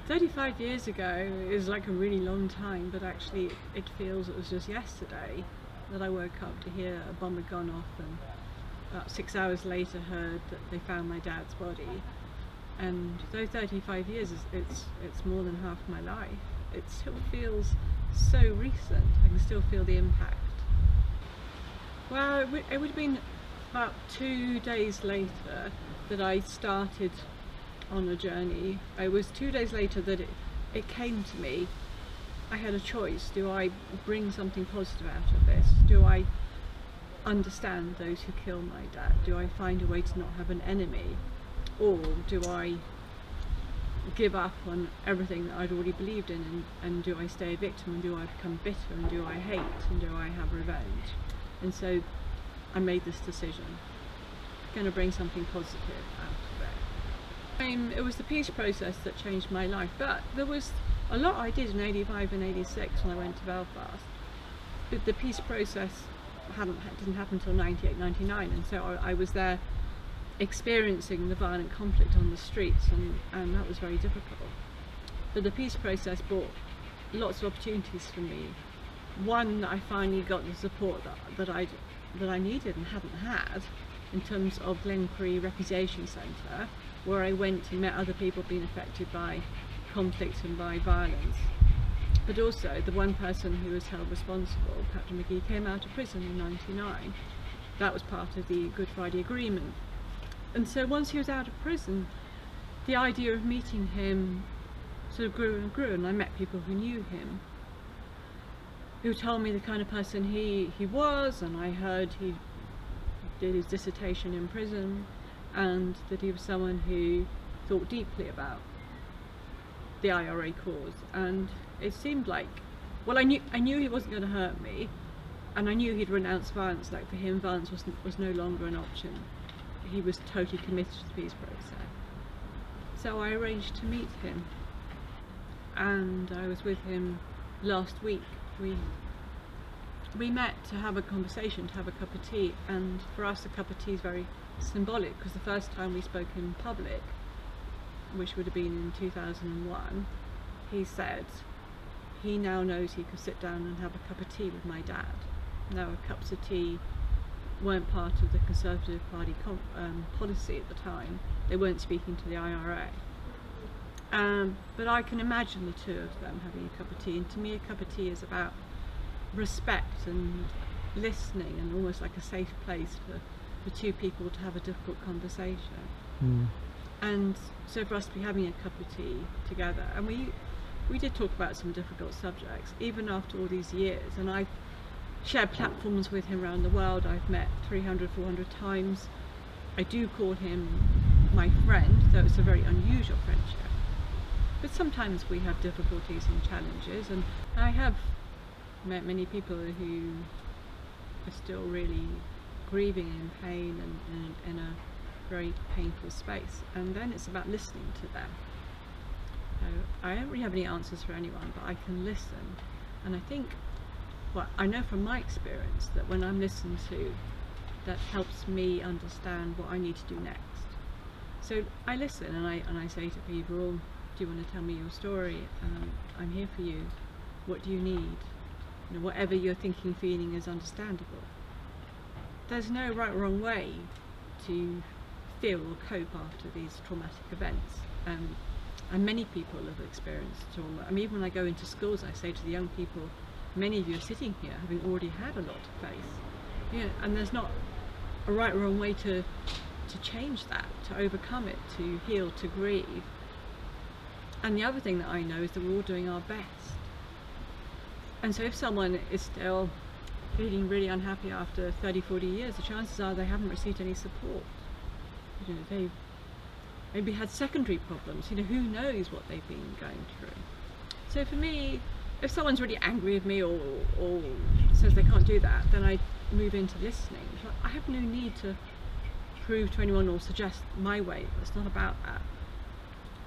35 years ago is like a really long time, but actually it feels it was just yesterday that I woke up to hear a bomb had gone off, and about 6 hours later heard that they found my dad's body. And though 35 years it's more than half my life, it still feels so recent. I can still feel the impact. Well, it would have been about 2 days later that I started on a journey. It was 2 days later that it came to me. I had a choice. Do I bring something positive out of this? Do I understand those who kill my dad? Do I find a way to not have an enemy? Or do I give up on everything that I'd already believed in, and do I stay a victim, and do I become bitter, and do I hate, and do I have revenge? And so I made this decision. I'm going to bring something positive out of it. It was the peace process that changed my life, but there was a lot I did in 85 and 86 when I went to Belfast. But the peace process didn't happen until 98, 99, and so I was there experiencing the violent conflict on the streets, and that was very difficult. But the peace process brought lots of opportunities for me. One, I finally got the support that I needed and hadn't had, in terms of Glencree Repudiation Centre, where I went and met other people being affected by conflict and by violence. But also the one person who was held responsible, Patrick McGee, came out of prison in '99. That was part of the Good Friday Agreement. And so once he was out of prison, the idea of meeting him sort of grew and grew, and I met people who knew him, who told me the kind of person he was, and I heard he did his dissertation in prison, and that he was someone who thought deeply about the IRA cause. And it seemed like, well, I knew he wasn't going to hurt me, and I knew he'd renounced violence. Like, for him, violence was no longer an option. He was totally committed to the peace process. So I arranged to meet him, and I was with him last week. We met to have a conversation, to have a cup of tea, and for us a cup of tea is very symbolic, because the first time we spoke in public, which would have been in 2001, he said he now knows he could sit down and have a cup of tea with my dad. Now, cups of tea weren't part of the Conservative Party policy at the time. They weren't speaking to the IRA. But I can imagine the two of them having a cup of tea, and to me a cup of tea is about respect and listening, and almost like a safe place for two people to have a difficult conversation. And so for us to be having a cup of tea together, and we did talk about some difficult subjects, even after all these years, and I've shared platforms with him around the world. I've met 300, 400 times. I do call him my friend, though it's a very unusual friendship. But sometimes we have difficulties and challenges, and I have met many people who are still really grieving in pain and in a very painful space, and then it's about listening to them. So I don't really have any answers for anyone, but I can listen, and I think, well, I know from my experience that when I'm listened to, that helps me understand what I need to do next. So I listen, and I say to people, do you want to tell me your story? I'm here for you. What do you need? You know, whatever you're thinking, feeling is understandable. There's no right or wrong way to feel or cope after these traumatic events. And many people have experienced trauma. I mean, even when I go into schools, I say to the young people, many of you are sitting here having already had a lot to face. Yeah, and there's not a right or wrong way to change that, to overcome it, to heal, to grieve. And the other thing that I know is that we're all doing our best. And so if someone is still feeling really unhappy after 30, 40 years, the chances are they haven't received any support. You know, they've maybe had secondary problems. You know, who knows what they've been going through. So for me, if someone's really angry with me or says they can't do that, then I move into listening. I have no need to prove to anyone or suggest my way. It's not about that.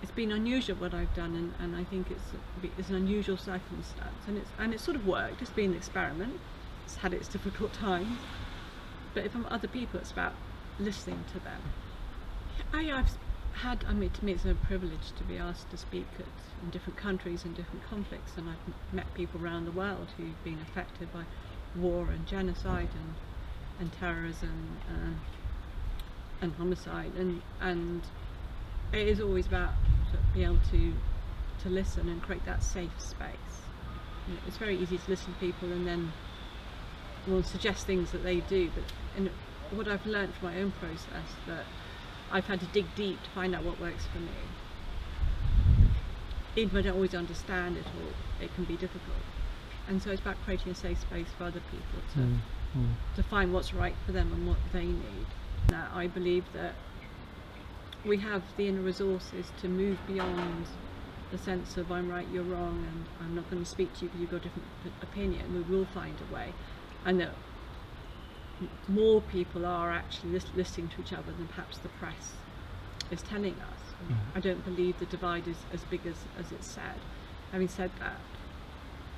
It's been unusual what I've done, and I think it's an unusual circumstance, and it's sort of worked. It's been an experiment. It's had its difficult times, but if I'm other people, it's about listening to them. I've I mean, to me it's a privilege to be asked to speak in different countries and different conflicts, and I've met people around the world who've been affected by war and genocide and terrorism and homicide, and it is always about sort of being able to listen and create that safe space. You know, it's very easy to listen to people and then suggest things that they do, but what I've learned from my own process, that I've had to dig deep to find out what works for me. Even if I don't always understand it all, it can be difficult. And so it's about creating a safe space for other people to find what's right for them and what they need. Now, I believe that we have the inner resources to move beyond the sense of I'm right, you're wrong, and I'm not going to speak to you because you've got a different opinion. We will find a way. And that more people are actually listening to each other than perhaps the press is telling us. I don't believe the divide is as big as it's said. Having said that,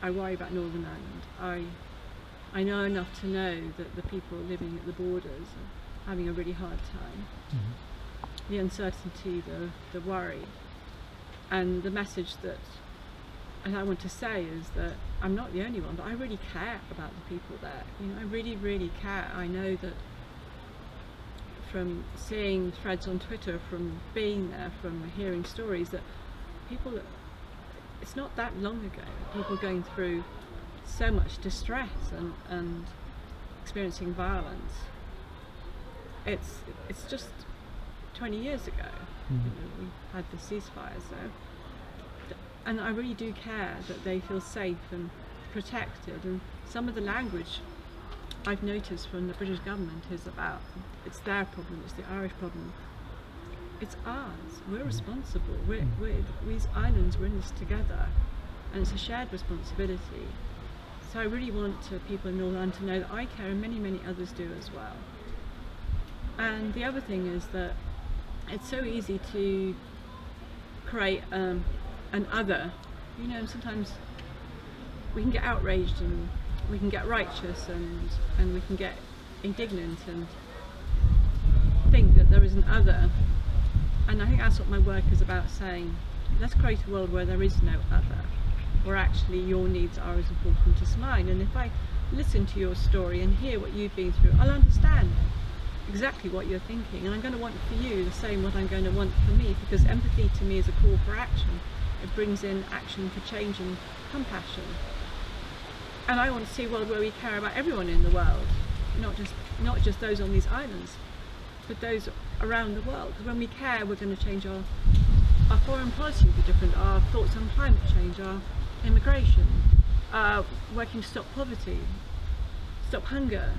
I worry about Northern Ireland. I know enough to know that the people living at the borders are having a really hard time. The uncertainty, the worry, and the message that I want to say is that I'm not the only one, but I really care about the people there. You know, I really, really care. I know that from seeing threads on Twitter, from being there, from hearing stories, that people, it's not that long ago, people going through so much distress and experiencing violence. It's just 20 years ago. You know, we had the ceasefire, so. And I really do care that they feel safe and protected, and some of the language I've noticed from the British government is about it's their problem, it's the Irish problem. It's ours. We're responsible. These islands, we're in this together, and it's a shared responsibility. So I really want people in Northern Ireland to know that I care, and many, many others do as well. And the other thing is that it's so easy to create an other. You know, sometimes we can get outraged and we can get righteous and we can get indignant and think that there is an other. And I think that's what my work is about, saying let's create a world where there is no other, where actually your needs are as important as mine. And if I listen to your story and hear what you've been through, I'll understand exactly what you're thinking, and I'm going to want for you the same what I'm going to want for me, because empathy to me is a call for action. It brings in action for change and compassion. And I want to see a world where we care about everyone in the world, not just those on these islands, but those around the world. Because when we care, we're going to change our foreign policy will be different, our thoughts on climate change, our immigration, working to stop poverty, stop hunger.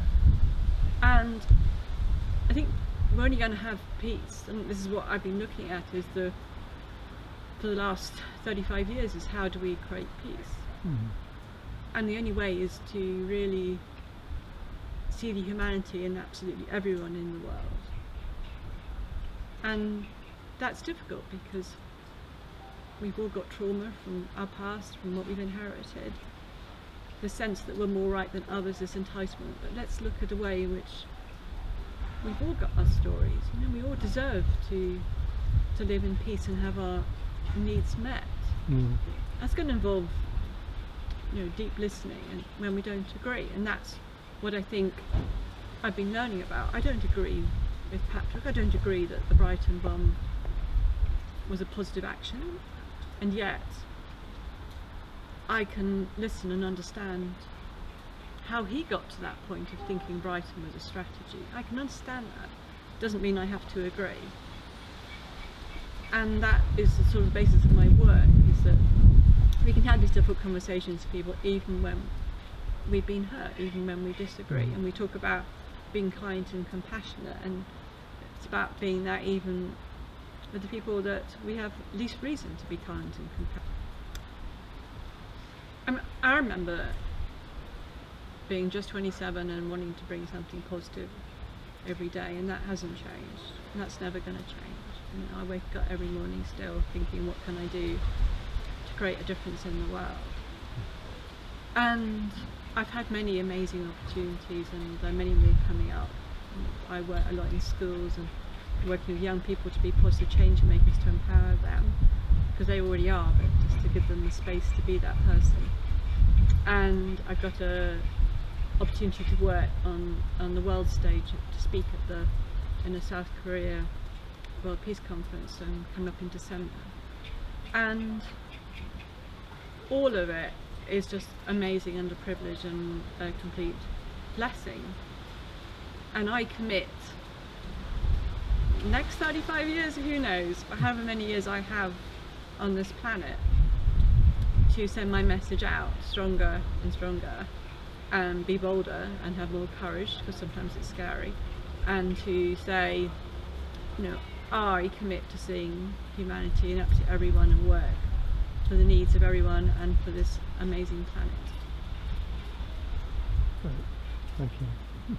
And I think we're only going to have peace, and this is what I've been looking at, is for the last 35 years, is how do we create peace? And the only way is to really see the humanity in absolutely everyone in the world. And that's difficult because we've all got trauma from our past, from what we've inherited. The sense that we're more right than others is enticement, but let's look at a way in which we've all got our stories. You know, we all deserve to live in peace and have our needs met. That's going to involve, you know, deep listening and when we don't agree, and that's what I think I've been learning about. I don't agree with Patrick. I don't agree that the Brighton bomb was a positive action, and yet I can listen and understand how he got to that point of thinking Brighton was a strategy. I can understand that. Doesn't mean I have to agree. And that is the sort of basis of my work, is that we can have these difficult conversations with people even when we've been hurt, even when we disagree. And we talk about being kind and compassionate, and it's about being that even with the people that we have least reason to be kind and compassionate. I remember being just 27 and wanting to bring something positive every day, and that hasn't changed, and that's never going to change. You know, I wake up every morning still thinking, what can I do to create a difference in the world? And I've had many amazing opportunities, and there are many more coming up. I work a lot in schools and working with young people to be positive change makers, to empower them, because they already are, but just to give them the space to be that person. And I got a opportunity to work on the world stage, to speak in the South Korea World Peace Conference coming up in December, and all of it is just amazing, underprivileged, and a complete blessing. And I commit, next 35 years, who knows, but however many years I have on this planet, to send my message out stronger and stronger, and be bolder and have more courage, because sometimes it's scary, and to say, you know, I commit to seeing humanity and absolutely everyone and work for the needs of everyone and for this amazing planet. Great. Thank you.